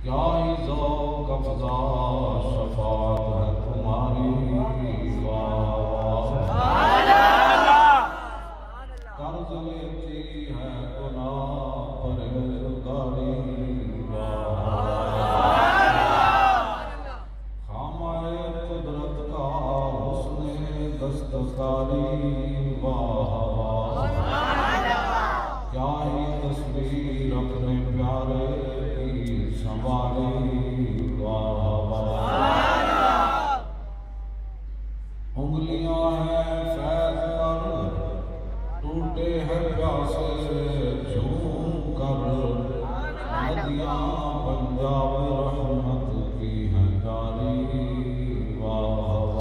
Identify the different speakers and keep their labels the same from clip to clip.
Speaker 1: کیا ہی ذوق افزا شفاعت ہے تمہاری، واہ قرض لیتی ہے گناہ پرہیزگاری، خامہ قدرت کا حسن دستکاری، واہ کیا ہی تصویر اپنے پیارے کی سنبھالی، واہ انگلیاں ہیں فیض پر ٹوٹے ہیں پیاسے جھوم کر، ندیاں پنجاب رحمت کی ہیں جاری، واہ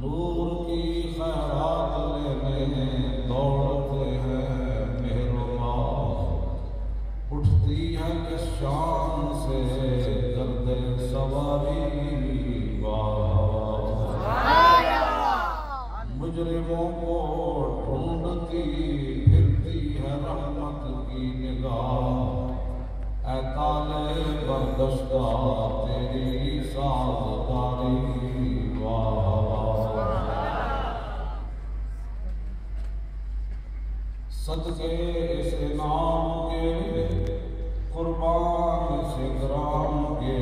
Speaker 1: نور کی خیرات لینے دوڑتے ہیں مہربان، اٹھتی ہے کس شان سے گرد سواری، واہ مجرموں کو ڈھونڈتی پھرتی ہے رحمت کی نگاہ، اے تالے بردشتہ تیری سازگاری، واہ صدقے اس انعام کے قربان سے گرام کے،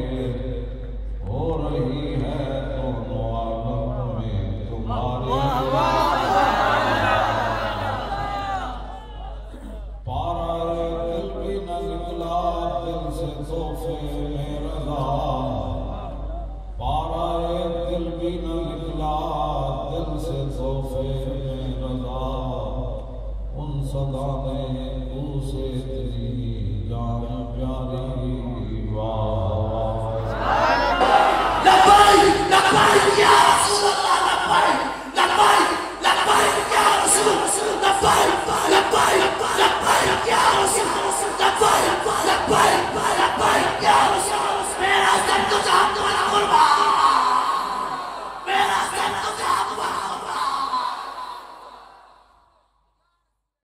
Speaker 1: ہو رہی ہے دونوں عالم میں تمہاری، پارا دل بھی نہ نکلا دل سے تحفے میں رضا، پارا دل بھی نہ نکلا دل سے تحفے میں رضا، ان صدا نے دوسرے